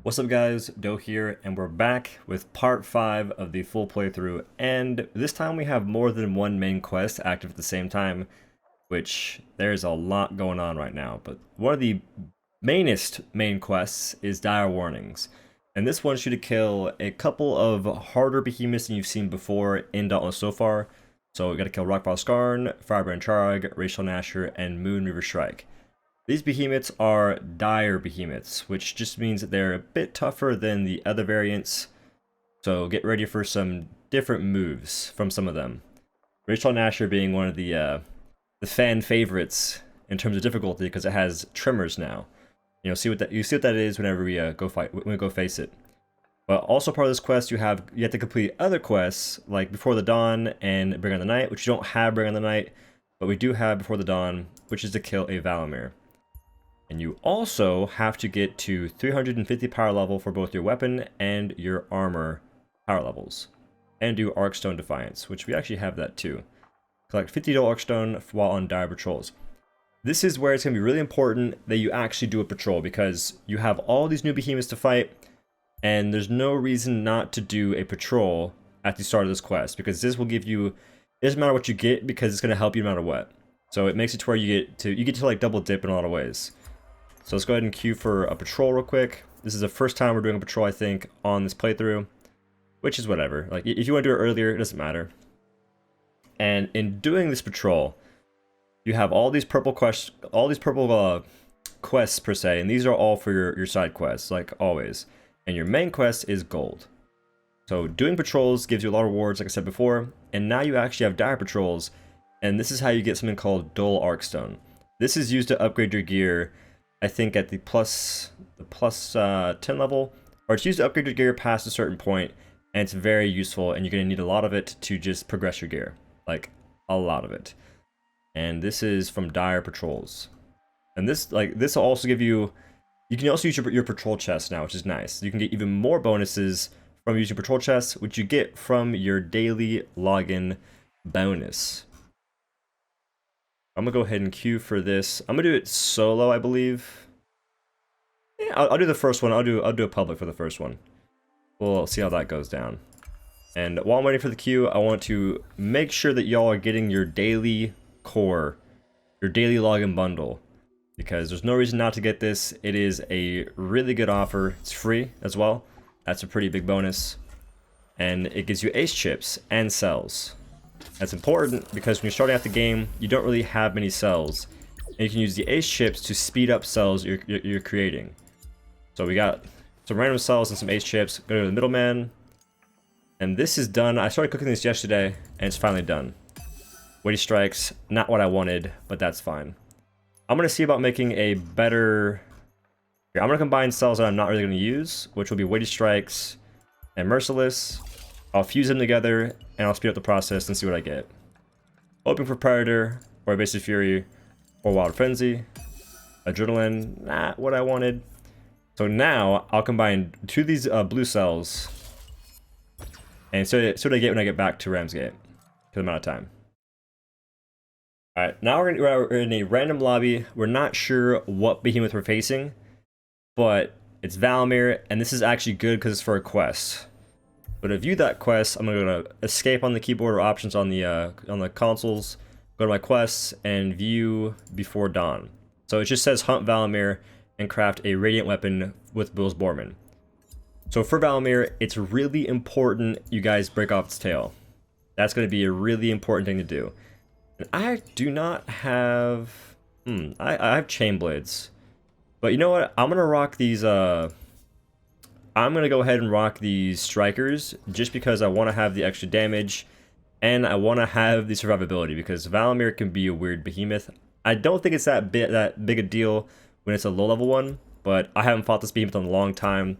What's up guys, Doe here, and we're back with part 5 of the full playthrough, and this time we have more than one main quest active at the same time, which there's a lot going on right now, but one of the mainest main quests is Dire Warnings, and this one should kill a couple of harder behemoths than you've seen before in Dauntless so far. So we gotta kill Rockfall Skarn, Firebrand Charrog, Racial Nasher, and Moonreaver Shrike. These behemoths are dire behemoths, which just means that they're a bit tougher than the other variants, so get ready for some different moves from some of them. Racial Nasher being one of the fan favorites in terms of difficulty because it has tremors now. You see what that is whenever we go face it. But also part of this quest, you have to complete other quests like Before the Dawn and Bring on the Night, which you don't have Bring on the Night, but we do have Before the Dawn, which is to kill a Valomyr. And you also have to get to 350 power level for both your weapon and your armor power levels. And do Arkstone Defiance, which we actually have that too. Collect 50 Arkstone while on dire patrols. This is where it's going to be really important that you actually do a patrol, because you have all these new behemoths to fight, and there's no reason not to do a patrol at the start of this quest, because this will give you, it doesn't matter what you get, because it's going to help you no matter what. So it makes it to where you get to like double dip in a lot of ways. So let's go ahead and queue for a patrol real quick. This is the first time we're doing a patrol, I think, on this playthrough, which is whatever. Like, if you want to do it earlier, it doesn't matter. And in doing this patrol, you have all these purple quests, quests per se, and these are all for your side quests, like always. And your main quest is gold. So doing patrols gives you a lot of rewards, like I said before, and now you actually have dire patrols, and this is how you get something called Dull Arkstone. This is used to upgrade your gear, I think at the plus 10 level, or it's used to upgrade your gear past a certain point, and it's very useful, and you're going to need a lot of it to just progress your gear, like a lot of it. And this is from dire patrols, and this will also give you, you can also use your patrol chest now, which is nice. You can get even more bonuses from using patrol chests, which you get from your daily login bonus. I'm gonna go ahead and queue for this. I'm gonna do it solo, I believe. Yeah, I'll do the first one. I'll do a public for the first one. We'll see how that goes down. And while I'm waiting for the queue, I want to make sure that y'all are getting your daily core, your daily login bundle, because there's no reason not to get this. It is a really good offer. It's free as well. That's a pretty big bonus, and it gives you ace chips and cells. That's important because when you're starting out the game, you don't really have many cells, and you can use the ace chips to speed up cells you're creating. So we got some random cells and some ace chips. Go to the middleman, and this is done. I started cooking this yesterday, and it's finally done. Weighty strikes, not what I wanted, but that's fine. I'm gonna see about making a better. Here, I'm gonna combine cells that I'm not really gonna use, which will be weighty strikes and merciless. I'll fuse them together, and I'll speed up the process and see what I get. Hoping for Predator, or Basic Fury, or Wild Frenzy. Adrenaline, not what I wanted. So now, I'll combine two of these blue cells, and so what I get when I get back to Ramsgate, because I'm out of time. Alright, now we're in a random lobby. We're not sure what behemoth we're facing, but it's Valomyr, and this is actually good because it's for a quest. But to view that quest, I'm going to escape on the keyboard or options on the consoles, go to my quests, and view Before Dawn. So it just says hunt Valomyr and craft a radiant weapon with Bill's Borman. So for Valomyr, it's really important you guys break off its tail. That's going to be a really important thing to do. And I do not have... I have chain blades. But you know what? I'm going to rock these... I'm going to go ahead and rock these strikers just because I want to have the extra damage and I want to have the survivability, because Valomyr can be a weird behemoth. I don't think it's that big a deal when it's a low level one, but I haven't fought this behemoth in a long time,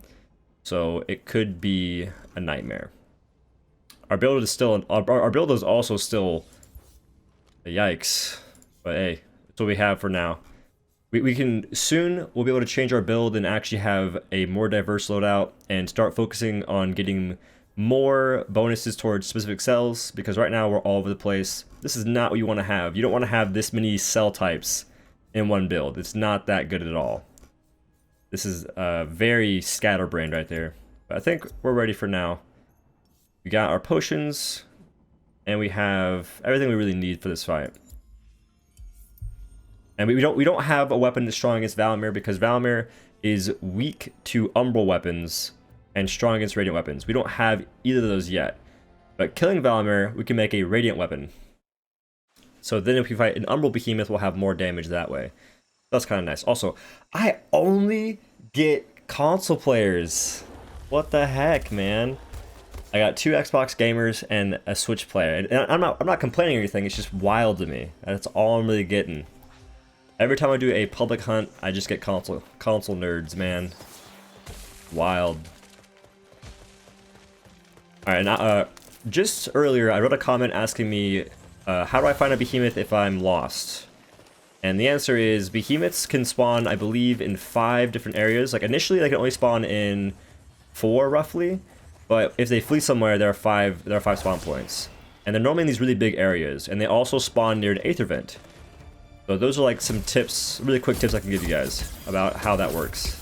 so it could be a nightmare. Our build is still our build is also still yikes, but hey, that's what we have for now. We can soon, we'll be able to change our build and actually have a more diverse loadout and start focusing on getting more bonuses towards specific cells, because right now we're all over the place. This is not what you want to have. You don't want to have this many cell types in one build. It's not that good at all. This is very scatterbrained right there. But I think we're ready for now. We got our potions, and we have everything we really need for this fight. And we don't have a weapon that's strong against Valomyr because Valomyr is weak to umbral weapons and strong against radiant weapons. We don't have either of those yet. But killing Valomyr, we can make a radiant weapon. So then if we fight an umbral behemoth, we'll have more damage that way. That's kind of nice. Also, I only get console players. What the heck, man? I got 2 Xbox gamers and a Switch player. And I'm not complaining or anything, it's just wild to me. That's all I'm really getting. Every time I do a public hunt, I just get console nerds, man. Wild. Alright, now, just earlier, I wrote a comment asking me, how do I find a behemoth if I'm lost? And the answer is, behemoths can spawn, I believe, in 5 different areas. Like, initially, they can only spawn in 4, roughly. But if they flee somewhere, there are 5 spawn points. And they're normally in these really big areas. And they also spawn near an aether vent. So those are like some tips, really quick tips I can give you guys about how that works.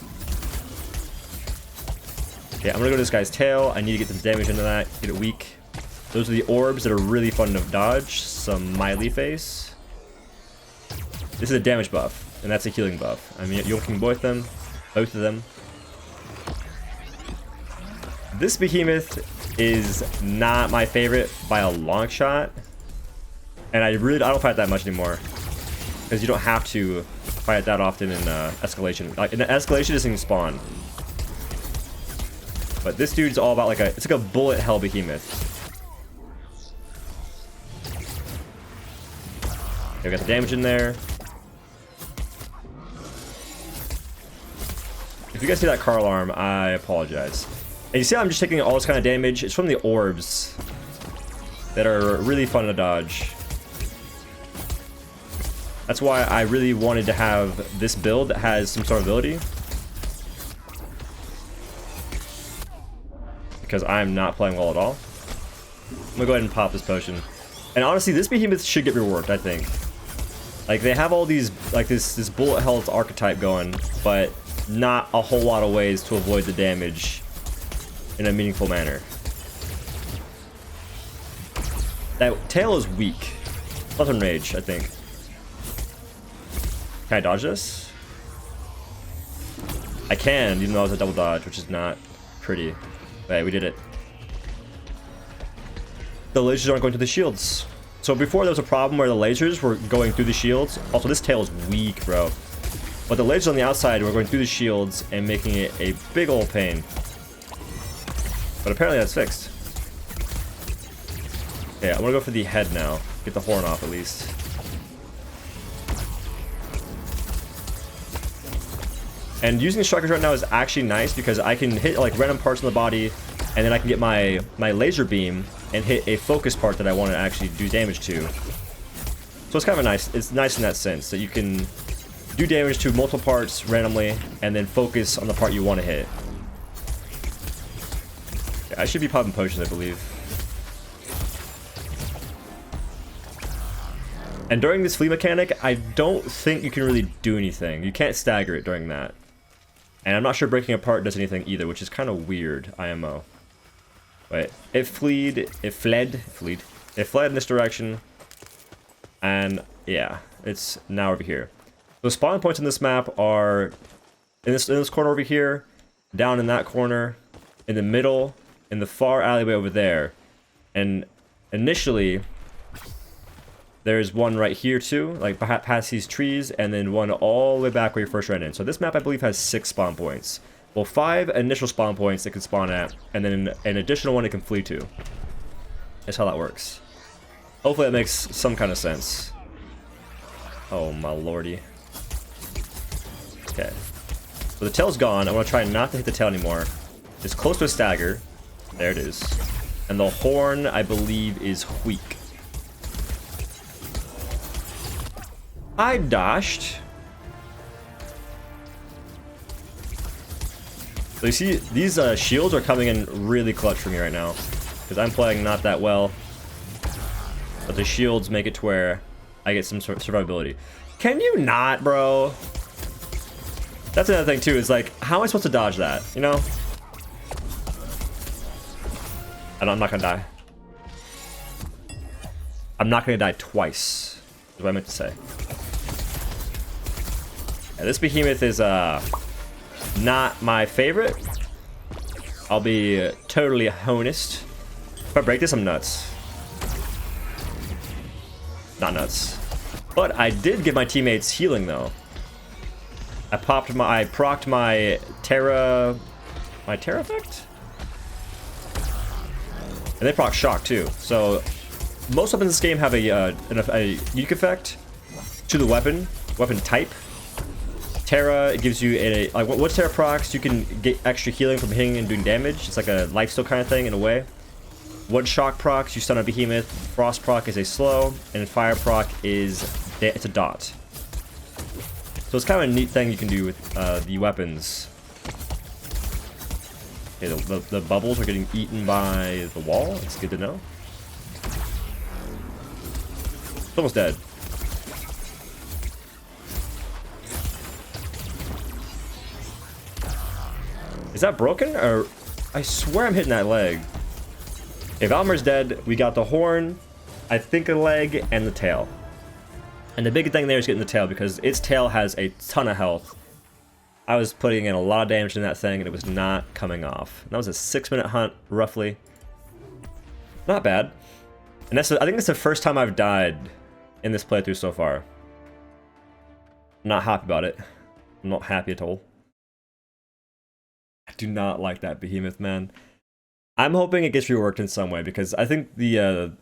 Okay, I'm gonna go to this guy's tail. I need to get some damage into that, get it weak. Those are the orbs that are really fun to dodge. Some Miley face. This is a damage buff, and that's a healing buff. I mean, you can both of them. This behemoth is not my favorite by a long shot. And I don't fight that much anymore. Because you don't have to fight it that often in escalation. Like in escalation, it doesn't even spawn. But this dude's all about it's like a bullet hell behemoth. Okay, we got the damage in there. If you guys see that car alarm, I apologize. And you see how I'm just taking all this kind of damage? It's from the orbs that are really fun to dodge. That's why I really wanted to have this build that has some sort of ability. Because I'm not playing well at all. I'm gonna go ahead and pop this potion. And honestly, this behemoth should get reworked, I think. Like, they have all these, like this bullet health archetype going, but not a whole lot of ways to avoid the damage in a meaningful manner. That tail is weak. Nothing rage, I think. Can I dodge this? I can, even though it was a double dodge, which is not pretty. But hey, we did it. The lasers aren't going through the shields. So before there was a problem where the lasers were going through the shields. Also, this tail is weak, bro. But the lasers on the outside were going through the shields and making it a big old pain. But apparently that's fixed. Okay, I'm gonna go for the head now. Get the horn off at least. And using the strikers right now is actually nice because I can hit like random parts in the body, and then I can get my laser beam and hit a focus part that I want to actually do damage to. So it's kind of it's nice in that sense that you can do damage to multiple parts randomly and then focus on the part you want to hit. Yeah, I should be popping potions, I believe. And during this flee mechanic, I don't think you can really do anything. You can't stagger it during that. And I'm not sure breaking apart does anything either, which is kind of weird, IMO. Wait, it fled in this direction. And yeah, it's now over here. The spawn points in this map are in this corner over here, down in that corner, in the middle, in the far alleyway over there. And initially, there's one right here too, like past these trees, and then one all the way back where you first ran in. So this map, I believe, has 6 spawn points. Well, 5 initial spawn points it can spawn at, and then an additional one it can flee to. That's how that works. Hopefully that makes some kind of sense. Oh my lordy. Okay. So the tail's gone. I want to try not to hit the tail anymore. It's close to a stagger. There it is. And the horn, I believe, is weak. I dashed. So you see, these shields are coming in really clutch for me right now. Because I'm playing not that well. But the shields make it to where I get some sort of survivability. Can you not, bro? That's another thing too, is like, how am I supposed to dodge that, you know? And I'm not gonna die. I'm not gonna die twice, is what I meant to say. Yeah, this behemoth is not my favorite. I'll be totally honest. If I break this, I'm nuts. Not nuts. But I did give my teammates healing though. I procced my Terra effect? And they proc shock too. So most weapons in this game have a unique effect to the weapon type. Terra, it gives you a, like, once Terra procs, you can get extra healing from hitting and doing damage. It's like a lifesteal kind of thing in a way. One shock procs, you stun a behemoth. Frost proc is a slow, and fire proc is it's a dot. So it's kind of a neat thing you can do with the weapons. Okay, the bubbles are getting eaten by the wall. It's good to know. It's almost dead. Is that broken? Or I swear I'm hitting that leg. Okay, Valomyr's dead. We got the horn, I think a leg, and the tail. And the big thing there is getting the tail, because its tail has a ton of health. I was putting in a lot of damage in that thing, and it was not coming off. And that was a 6-minute hunt, roughly. Not bad. And I think it's the first time I've died in this playthrough so far. I'm not happy about it. I'm not happy at all. I do not like that behemoth, man. I'm hoping it gets reworked in some way, because I think here's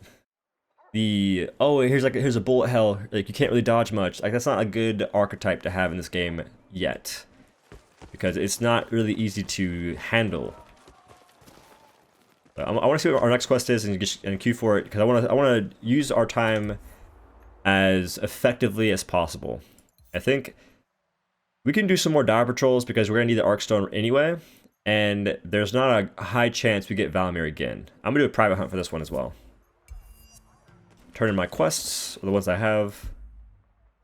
a bullet hell, like you can't really dodge much. Like, that's not a good archetype to have in this game yet, because it's not really easy to handle. I want to see what our next quest is and queue for it, because I want to use our time as effectively as possible. I think we can do some more dire patrols, because we're gonna need the Arkstone anyway, and there's not a high chance we get Valomyr again. I'm gonna do a private hunt for this one as well. Turn in my quests, the ones I have.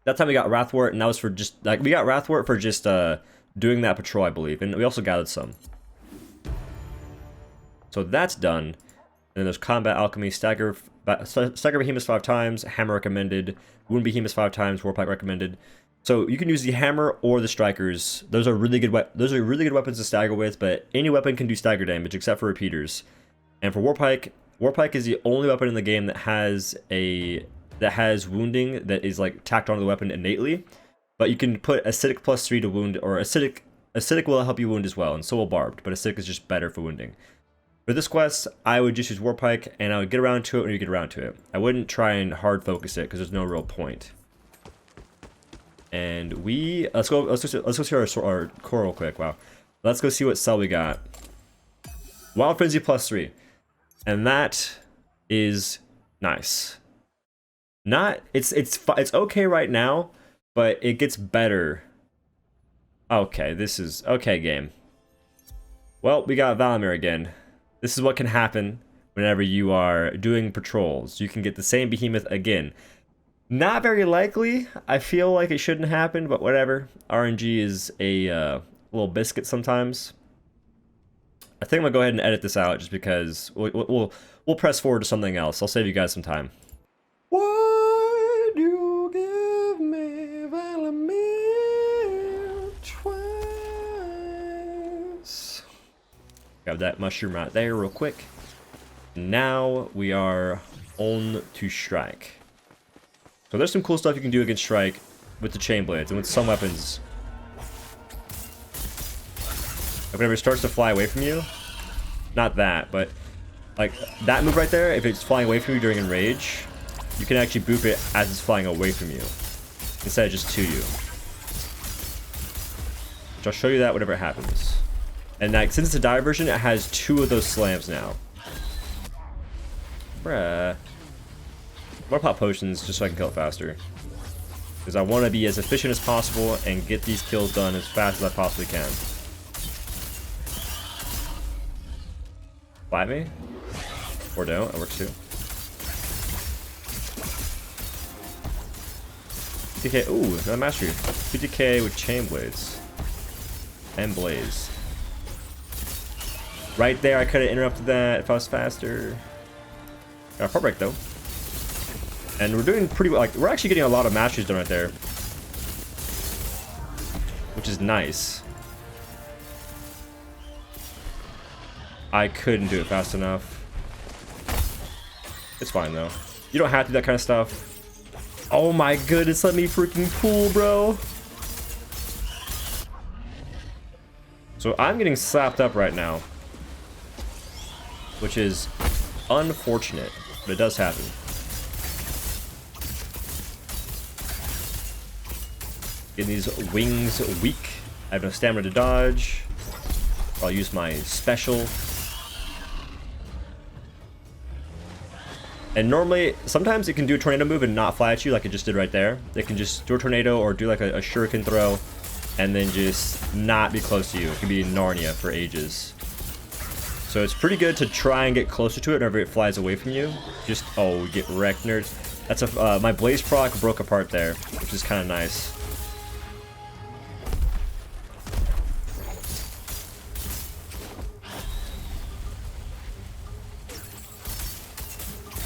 That time we got Wrathwort, and that was for just, like, we got Wrathwort for just doing that patrol, I believe, and we also gathered some. So that's done. And then there's Combat Alchemy, Stagger Behemoths 5 times, Hammer recommended, Wound Behemoths 5 times, Warpike recommended. So you can use the Hammer or the Strikers. Those are really good weapons to stagger with, but any weapon can do stagger damage except for repeaters. And for Warpike, Warpike is the only weapon in the game that has wounding that is like tacked onto the weapon innately. But you can put Acidic +3 to wound, or Acidic will help you wound as well, and so will Barbed, but Acidic is just better for wounding. For this quest, I would just use Warpike, and I would get around to it when you get around to it. I wouldn't try and hard focus it, because there's no real point. And let's go see our core real quick. Wow, let's go see what cell we got. Wild Frenzy +3, and that is nice. It's okay right now, but it gets better. Okay, this is okay, game. Well, we got Valomyr again. This is what can happen whenever you are doing patrols. You can get the same behemoth again. Not very likely. I feel like it shouldn't happen, but whatever. RNG is a little biscuit sometimes. I think I'm gonna go ahead and edit this out, just because we'll press forward to something else. I'll save you guys some time. Why'd you give me Valomyr twice? Grab that mushroom right there real quick. Now we are on to Shrike. So there's some cool stuff you can do against Shrike with the chain blades and with some weapons. Like whenever it starts to fly away from you, not that, but like that move right there, if it's flying away from you during enrage, you can actually boop it as it's flying away from you, instead of just to you. Which I'll show you that whenever it happens. And like, since it's a dire version, it has 2 of those slams now. Bruh. More pop potions just so I can kill it faster. Because I want to be as efficient as possible and get these kills done as fast as I possibly can. Fight me? Or don't, that works too. 50k, ooh, another mastery. 50k with chain blades. and blaze. Right there, I could have interrupted that if I was faster. Got a part break though. And we're doing pretty well. Like, we're actually getting a lot of masteries done right there, which is nice. I couldn't do it fast enough. It's fine though. You don't have to do that kind of stuff. Oh my goodness, let me freaking pull, bro. So I'm getting slapped up right now, which is unfortunate, but it does happen. Getting these wings weak. I have no stamina to dodge. I'll use my special. And normally, sometimes it can do a tornado move and not fly at you like it just did right there. It can just do a tornado or do like a shuriken throw and then just not be close to you. It can be in Narnia for ages. So it's pretty good to try and get closer to it whenever it flies away from you. Just, oh, get wrecked, nerds. That's a, my Blaze proc broke apart there, which is kind of nice.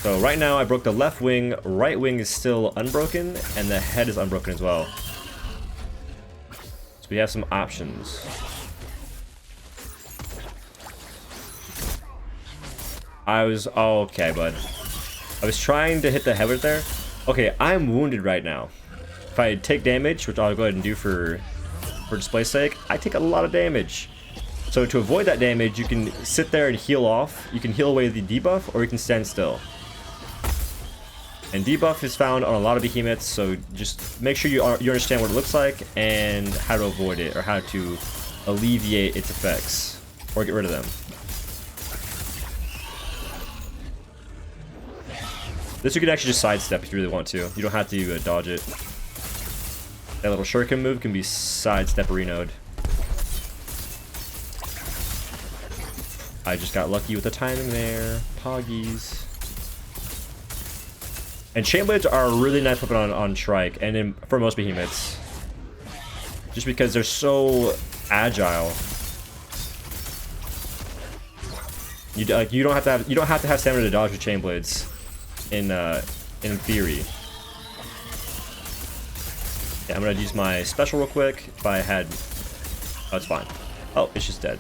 So right now I broke the left wing, right wing is still unbroken, and the head is unbroken as well. So we have some options. Oh, okay, bud. I was trying to hit the head right there. Okay, I'm wounded right now. If I take damage, which I'll go ahead and do for display's sake, I take a lot of damage. So to avoid that damage, you can sit there and heal off. You can heal away the debuff, or you can stand still. And debuff is found on a lot of behemoths, so just make sure you understand what it looks like and how to avoid it, or how to alleviate its effects, or get rid of them. This you can actually just sidestep if you really want to. You don't have to dodge it. That little shuriken move can be sidestep-renoed. I just got lucky with the timing there. Poggies. And chain blades are a really nice weapon on Shrike, and for most behemoths, just because they're so agile. You don't have to have stamina to dodge with chain blades, in theory. Yeah, I'm gonna use my special real quick. If I had, oh, it's fine. Oh, it's just dead.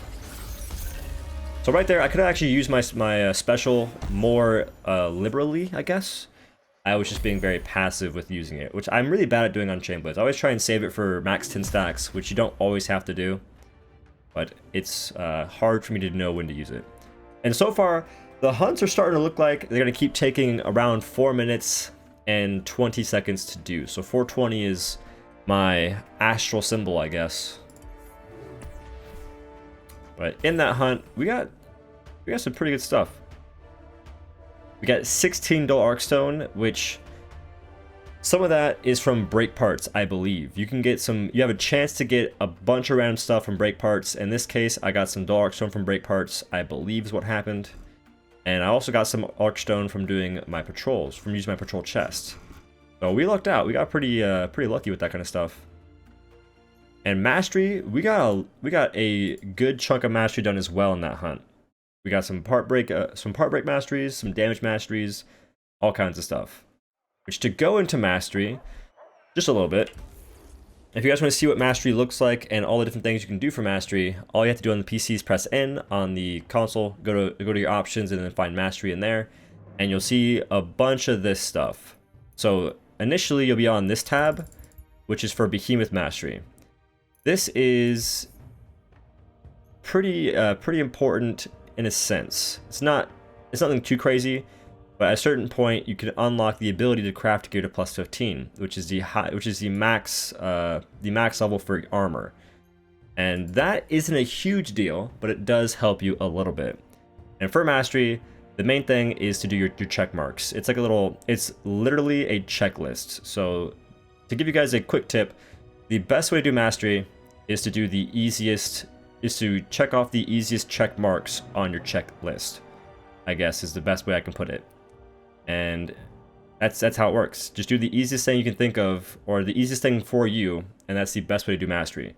So right there, I could actually use my special more liberally, I guess. I was just being very passive with using it, which I'm really bad at doing on chain blades. I always try and save it for max 10 stacks, which you don't always have to do, but it's hard for me to know when to use it. And so far, the hunts are starting to look like they're going to keep taking around 4 minutes and 20 seconds to do. So 420 is my astral symbol, I guess. But in that hunt, we got some pretty good stuff. We got 16 dull arcstone, which some of that is from break parts, I believe. You can get some, you have a chance to get a bunch of random stuff from break parts. In this case, I got some dull arcstone from break parts, I believe is what happened. And I also got some arcstone from doing my patrols, from using my patrol chest. So we lucked out. We got pretty lucky with that kind of stuff. And mastery, we got a good chunk of mastery done as well in that hunt. We got some part break masteries, some damage masteries, all kinds of stuff. Which, to go into mastery, just a little bit. If you guys want to see what mastery looks like and all the different things you can do for mastery, all you have to do on the PC is press N on the console, go to your options, and then find mastery in there, and you'll see a bunch of this stuff. So initially, you'll be on this tab, which is for behemoth mastery. This is pretty important in a sense. It's nothing too crazy, but at a certain point you can unlock the ability to craft gear to plus 15, which is the max level for armor. And that isn't a huge deal, but it does help you a little bit. And for mastery, the main thing is to do your check marks. It's like it's literally a checklist. So to give you guys a quick tip, the best way to do mastery is to check off the easiest check marks on your checklist, I guess is the best way I can put it. And that's how it works. Just do the easiest thing you can think of, or the easiest thing for you, and that's the best way to do mastery.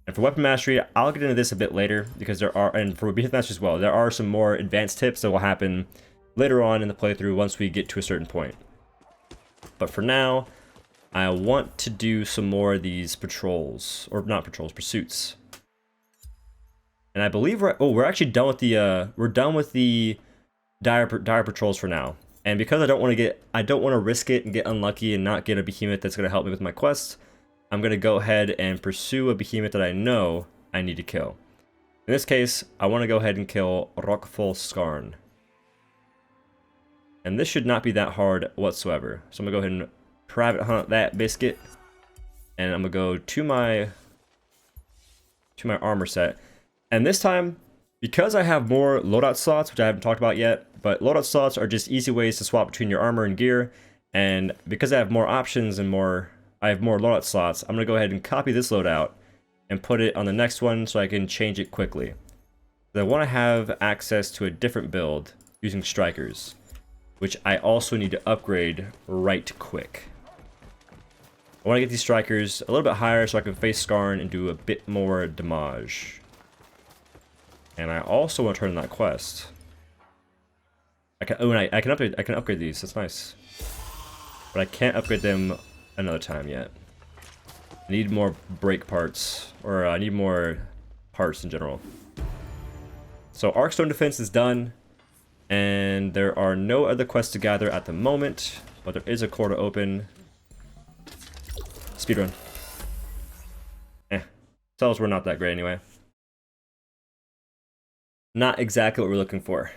And for weapon mastery, I'll get into this a bit later because there are, and for behemoth mastery as well, there are some more advanced tips that will happen later on in the playthrough once we get to a certain point. But for now, I want to do some more of these patrols, or not patrols, pursuits. And I believe we're actually done with the dire patrols for now. And because I don't want to risk it and get unlucky and not get a behemoth that's going to help me with my quests, I'm going to go ahead and pursue a behemoth that I know I need to kill. In this case, I want to go ahead and kill Rockfall Skarn. And this should not be that hard whatsoever. So I'm going to go ahead and private hunt that biscuit. And I'm going to go to my armor set. And this time, because I have more loadout slots, which I haven't talked about yet, but loadout slots are just easy ways to swap between your armor and gear. And because I have more options and I have more loadout slots, I'm going to go ahead and copy this loadout and put it on the next one so I can change it quickly. I want to have access to a different build using strikers, which I also need to upgrade right quick. I want to get these strikers a little bit higher so I can face Skarn and do a bit more damage. And I also want to turn in that quest. I can upgrade these. That's nice. But I can't upgrade them another time yet. I need more brake parts, or I need more parts in general. So Arcstone Defense is done, and there are no other quests to gather at the moment, but there is a core to open. Speedrun. Cells were not that great anyway. Not exactly what we're looking for.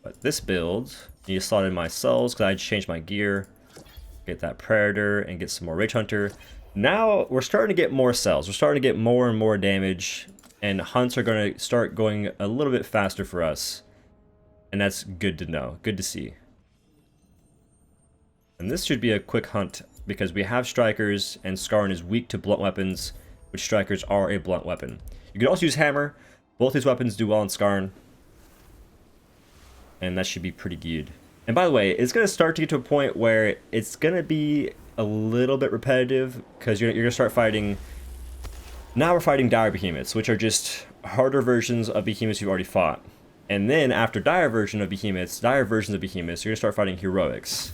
But this build, I need to slot in my cells because I changed my gear. Get that Predator and get some more Rage Hunter. Now we're starting to get more cells. We're starting to get more and more damage. And hunts are going to start going a little bit faster for us. And that's good to know. Good to see. And this should be a quick hunt because we have strikers and Skarn is weak to blunt weapons, which strikers are a blunt weapon. You can also use hammer. Both these weapons do well in Skarn. And that should be pretty good. And by the way, it's going to start to get to a point where it's going to be a little bit repetitive because you're going to start fighting. Now we're fighting dire behemoths, which are just harder versions of behemoths you've already fought. And then after dire versions of behemoths, you're going to start fighting heroics.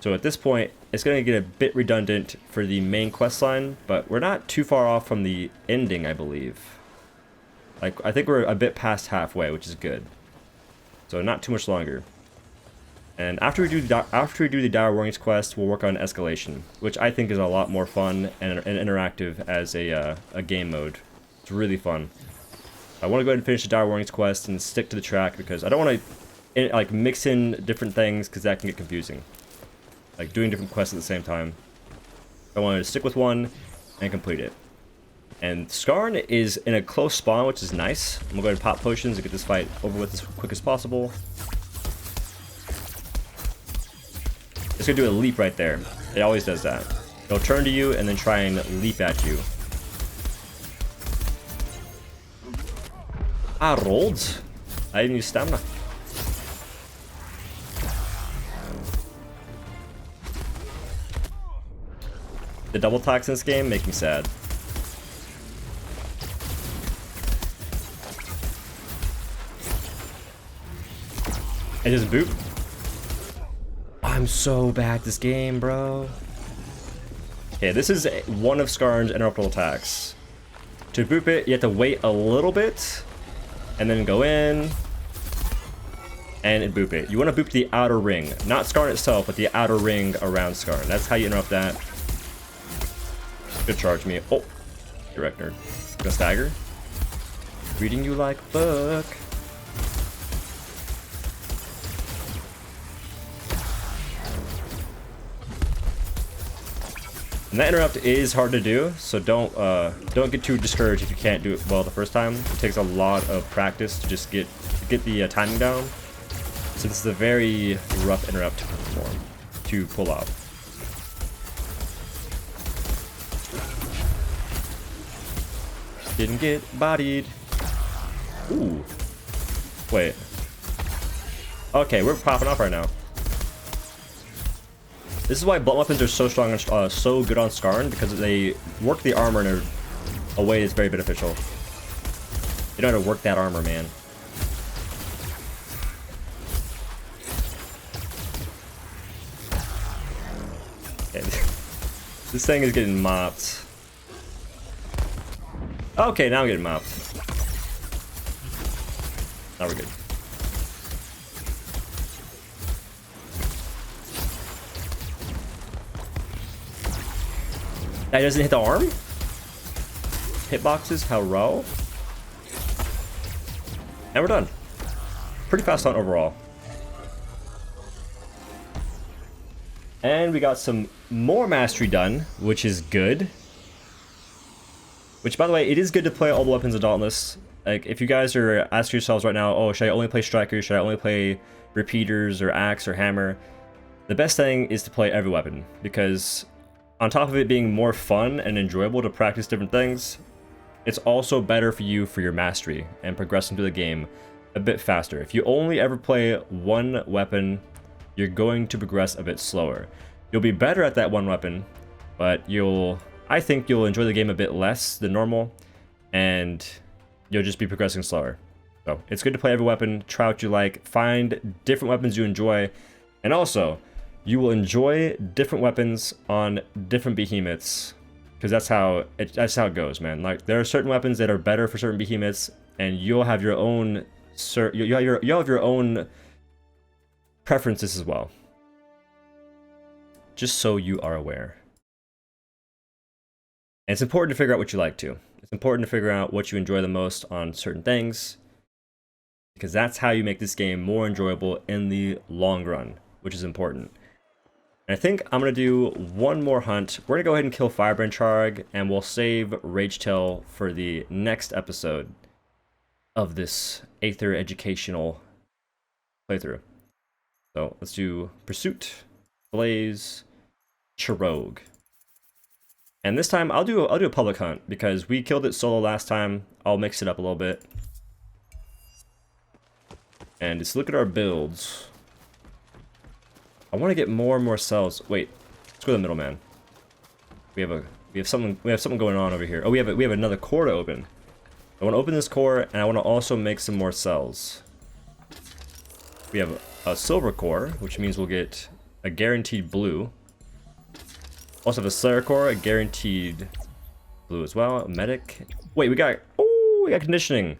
So at this point, it's going to get a bit redundant for the main quest line, but we're not too far off from the ending, I believe. Like, I think we're a bit past halfway, which is good. So not too much longer. And after we do the Dire Warnings quest, we'll work on escalation, which I think is a lot more fun and interactive as a game mode. It's really fun. I want to go ahead and finish the Dire Warnings quest and stick to the track because I don't want to like mix in different things because that can get confusing. Like doing different quests at the same time. I want to stick with one and complete it. And Skarn is in a close spawn, which is nice. I'm going to go ahead and pop potions to get this fight over with as quick as possible. It's going to do a leap right there. It always does that. It'll turn to you and then try and leap at you. I rolled. I didn't use stamina. The double attacks in this game make me sad. It just boop. I'm so bad at this game, bro. Okay, this is one of Skarn's interruptible attacks. To boop it, you have to wait a little bit, and then go in, and boop it. You want to boop the outer ring. Not Skarn itself, but the outer ring around Skarn. That's how you interrupt that. Good charge me. Oh, Director. Gonna stagger. Reading you like a book. And that interrupt is hard to do, so don't get too discouraged if you can't do it well the first time. It takes a lot of practice to just get the timing down. So this is a very rough interrupt to pull off. Didn't get bodied. Ooh. Wait. Okay, we're popping off right now. This is why blunt weapons are so strong and so good on Skarn, because they work the armor in a way that's very beneficial. You know how to work that armor, man. Okay. This thing is getting mopped. Okay, now I'm getting mopped. Now we're good. That doesn't hit the arm? Hitboxes, hello? And we're done. Pretty fast hunt overall. And we got some more mastery done, which is good. Which, by the way, it is good to play all the weapons of Dauntless. Like, if you guys are asking yourselves right now, oh, should I only play Strikers? Should I only play Repeaters or Axe or Hammer? The best thing is to play every weapon, because on top of it being more fun and enjoyable to practice different things, it's also better for you for your mastery and progressing through the game a bit faster. If you only ever play one weapon, you're going to progress a bit slower. You'll be better at that one weapon, but I think you'll enjoy the game a bit less than normal, and you'll just be progressing slower. So it's good to play every weapon, try what you like, find different weapons you enjoy, and also you will enjoy different weapons on different behemoths, because that's how it goes, man. Like, there are certain weapons that are better for certain behemoths, and you'll have your own you'll have your own preferences as well. Just so you are aware. And it's important to figure out what you like too. It's important to figure out what you enjoy the most on certain things, because that's how you make this game more enjoyable in the long run, which is important. And I think I'm going to do one more hunt. We're going to go ahead and kill Firebrand Charrog, and we'll save Rage Tail for the next episode of this Aether educational playthrough. So let's do Pursuit, Blaze, Charrog. And this time I'll do a public hunt, because we killed it solo last time. I'll mix it up a little bit. And just look at our builds. I want to get more and more cells. Wait, let's go to the middleman. We have something going on over here. Oh, we have another core to open. I want to open this core, and I want to also make some more cells. We have a silver core, which means we'll get a guaranteed blue. Also have a Slayer core, a guaranteed blue as well. A medic. Wait, we got conditioning.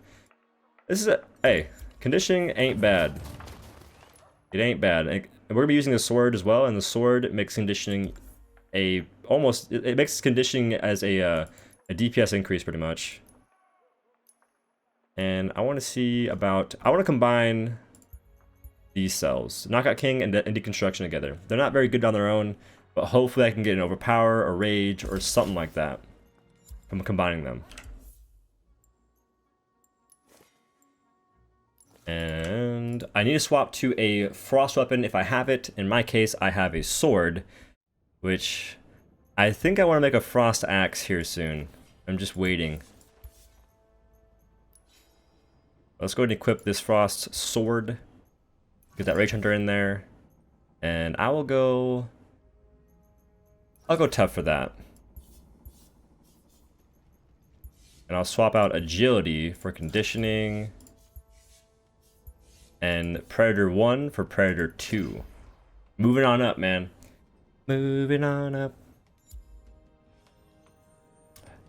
This is hey, conditioning ain't bad. It ain't bad. And we're gonna be using a sword as well, and the sword makes conditioning it makes conditioning as a DPS increase pretty much. And I want to combine these cells, Knockout King and Deconstruction together. They're not very good on their own, but hopefully I can get an Overpower or Rage or something like that from combining them. And I need to swap to a frost weapon if I have it. In my case, I have a sword, which I think I want to make a frost axe here soon. I'm just waiting. Let's go ahead and equip this frost sword. Get that Rage Hunter in there. And I'll go tough for that. And I'll swap out agility for conditioning. And Predator 1 for Predator 2. Moving on up, man. Moving on up.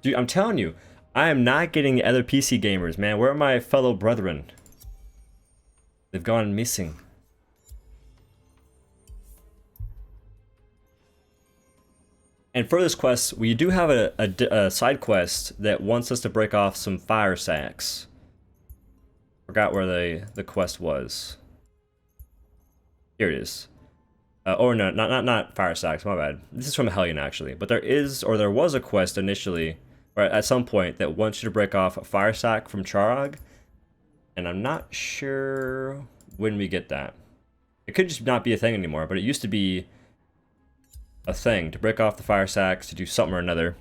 Dude, I'm telling you, I am not getting the other PC gamers, man. Where are my fellow brethren? They've gone missing. And for this quest, we do have a side quest that wants us to break off some fire sacks. Forgot where the quest was. Here it is. Or no, not fire sacks. My bad. This is from Hellion actually. But there was a quest initially, or at some point, that wants you to break off a fire sack from Charrog, and I'm not sure when we get that. It could just not be a thing anymore, but it used to be a thing to break off the fire sacks to do something or another.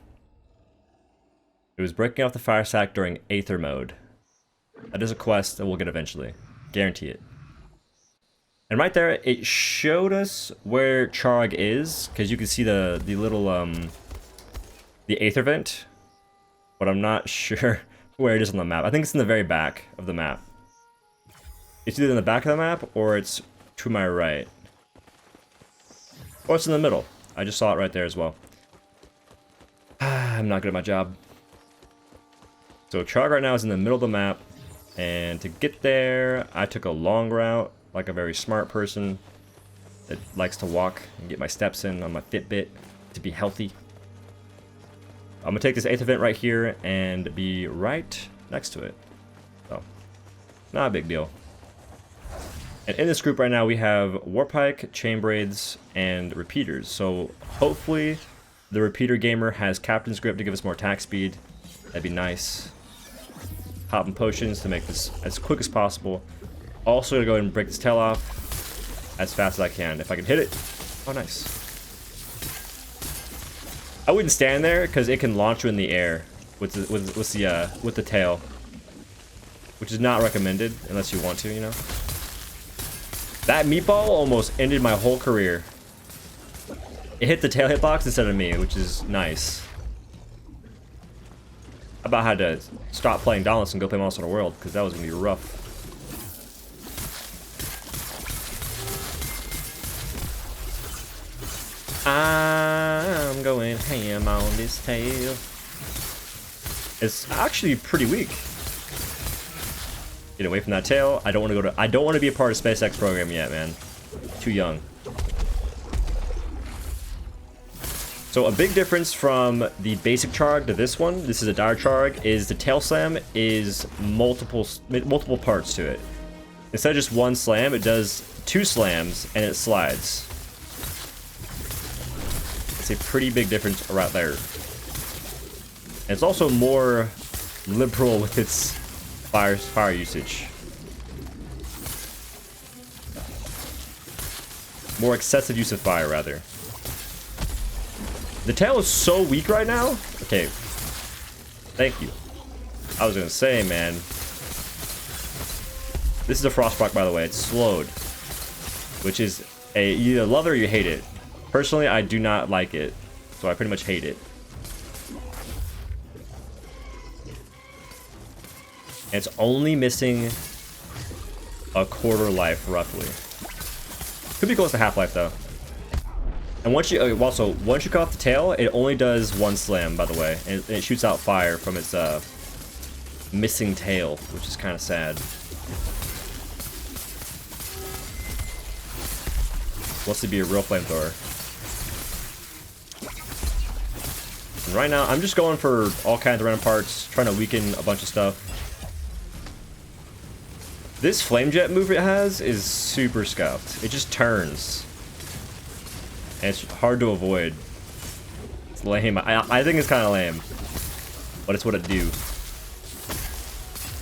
It was breaking off the fire sack during Aether mode. That is a quest that we'll get eventually. Guarantee it. And right there, it showed us where Charrog is, because you can see the little the Aether vent. but I'm not sure where it is on the map. I think it's in the very back of the map. It's either in the back of the map or it's to my right. Or it's in the middle. I just saw it right there as well. I'm not good at my job. So Charrog right now is in the middle of the map. And to get there, I took a long route, like a very smart person that likes to walk and get my steps in on my Fitbit to be healthy. I'm gonna take this 8th event right here and be right next to it. So, not a big deal. And in this group right now, we have Warpike, Chainbraids, and Repeaters. So hopefully the Repeater Gamer has Captain's Grip to give us more attack speed. That'd be nice. Hopping potions to make this as quick as possible. Also gonna go ahead and break this tail off as fast as I can. If I can hit it. Oh, nice. I wouldn't stand there because it can launch you in the air with the tail, which is not recommended unless you want to, you know. That meatball almost ended my whole career. It hit the tail hitbox instead of me, which is nice. I about had to stop playing Dauntless and go play Monster Hunter World, because that was going to be rough. I'm going ham on this tail. It's actually pretty weak. Get away from that tail. I don't want to be a part of SpaceX program yet, man. Too young. So a big difference from the basic Charrog to this one, this is a dire Charrog, is the tail slam is multiple parts to it. Instead of just one slam, it does 2 slams and it slides. It's a pretty big difference right there. And it's also more liberal with its fire usage. More excessive use of fire, rather. The tail is so weak right now. Okay. Thank you. I was gonna say, man. This is a Frostbite, by the way. It's slowed. Which is you either love it or you hate it. Personally, I do not like it. So I pretty much hate it. And it's only missing a quarter life, roughly. Could be close to half life, though. And once you once you cut off the tail, it only does 1 slam, by the way, and it shoots out fire from its missing tail, which is kind of sad. Wants to be a real flamethrower. And right now, I'm just going for all kinds of random parts, trying to weaken a bunch of stuff. This flame jet move it has is super scuffed. It just turns. And it's hard to avoid. It's lame. I think it's kind of lame. But it's what it do.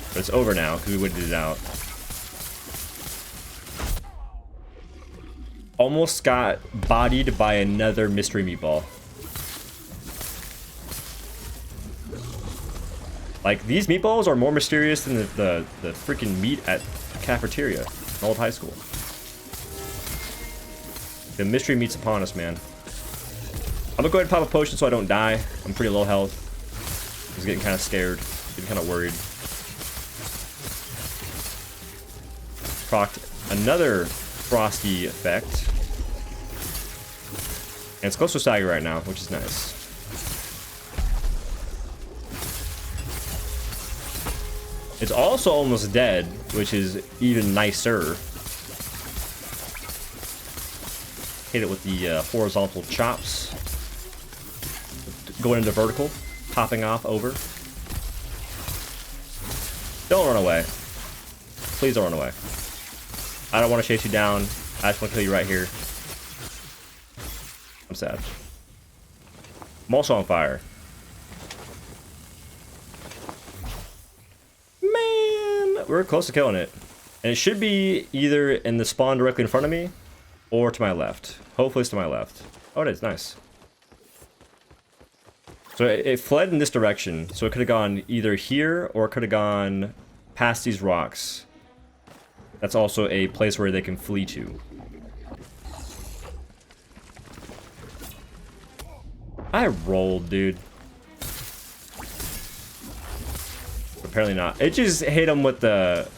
But it's over now, because we waited it out. Almost got bodied by another mystery meatball. Like, these meatballs are more mysterious than the freaking meat at cafeteria in old high school. The mystery meat's upon us, man. I'm gonna go ahead and pop a potion so I don't die. I'm pretty low health. I was getting kind of scared, getting kind of worried. Procced another frosty effect. And it's close to stagger right now, which is nice. It's also almost dead, which is even nicer. Hit it with the horizontal chops. Going into vertical, popping off over. Don't run away. Please don't run away. I don't want to chase you down. I just want to kill you right here. I'm sad. I'm also on fire. Man, we're close to killing it. And it should be either in the spawn directly in front of me or to my left. Hopefully it's to my left. Oh, it is. Nice. So it fled in this direction. So it could have gone either here or it could have gone past these rocks. That's also a place where they can flee to. I rolled, dude. Apparently not. It just hit him with the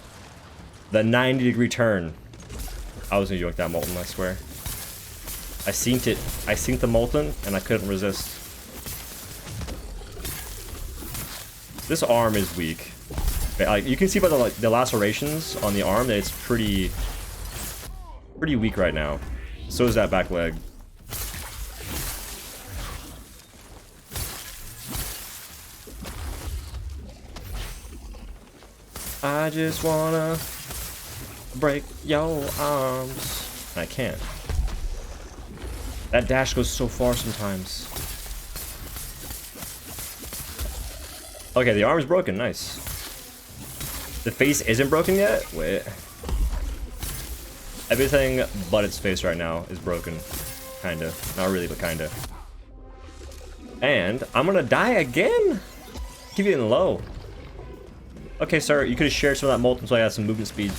90-degree turn. I was gonna yoink that Molten, I swear. I synced it. I synced the Molten, and I couldn't resist. This arm is weak. Like, you can see by the lacerations on the arm that it's pretty weak right now. So is that back leg. I just wanna break your arms. I can't. That dash goes so far sometimes. Okay, the arm is broken. Nice. The face isn't broken yet? Wait. Everything but its face right now is broken. Kinda. Not really, but kinda. And I'm gonna die again? Keep getting low. Okay, sir, you could have shared some of that Molten so I had some movement speed.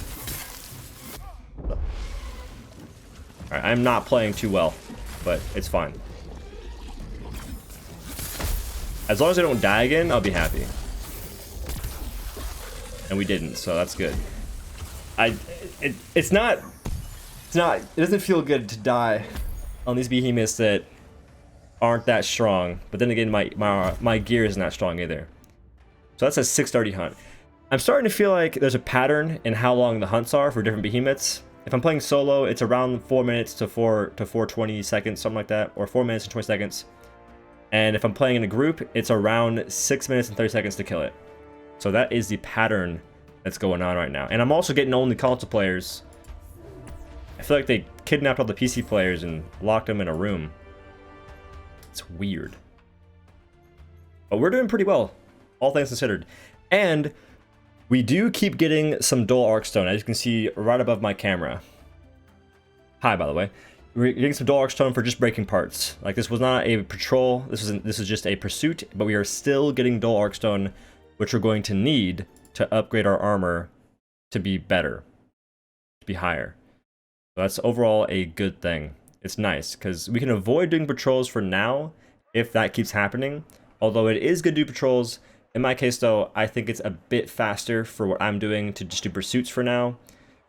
Alright, I'm not playing too well, but it's fine. As long as I don't die again, I'll be happy. And we didn't, so that's good. It doesn't feel good to die on these behemoths that aren't that strong. But then again, my gear isn't that strong either. So that's a 630 hunt. I'm starting to feel like there's a pattern in how long the hunts are for different behemoths. If I'm playing solo, it's around 4 minutes to 420 seconds, something like that, or 4 minutes and 20 seconds. And if I'm playing in a group, it's around 6 minutes and 30 seconds to kill it. So that is the pattern that's going on right now. And I'm also getting only console players. I feel like they kidnapped all the PC players and locked them in a room. It's weird. But we're doing pretty well, all things considered. And we do keep getting some dual Arkstone, as you can see right above my camera. Hi, by the way. We're getting some dual Arkstone for just breaking parts. Like, this was not a patrol, this is just a pursuit, but we are still getting dual Arkstone, which we're going to need to upgrade our armor to be better, to be higher. So that's overall a good thing. It's nice, because we can avoid doing patrols for now, if that keeps happening. Although it is good to do patrols. In my case, though, I think it's a bit faster for what I'm doing to just do pursuits for now.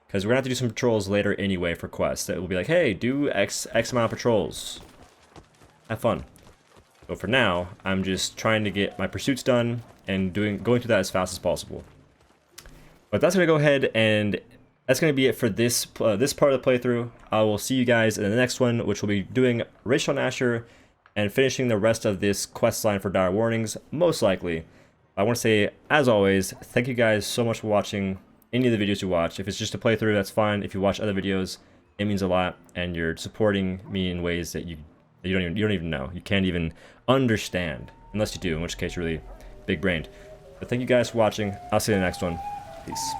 Because we're going to have to do some patrols later anyway for quests. That will be like, hey, do X amount of patrols. Have fun. So for now, I'm just trying to get my pursuits done and going through that as fast as possible. But that's going to go ahead and that's going to be it for this part of the playthrough. I will see you guys in the next one, which will be doing Racial Nasher and finishing the rest of this quest line for Dire Warnings, most likely. I want to say, as always, thank you guys so much for watching any of the videos you watch. If it's just a playthrough, that's fine. If you watch other videos, it means a lot, and you're supporting me in ways that you don't even know. You can't even understand, unless you do, in which case you're really big-brained. But thank you guys for watching. I'll see you in the next one. Peace.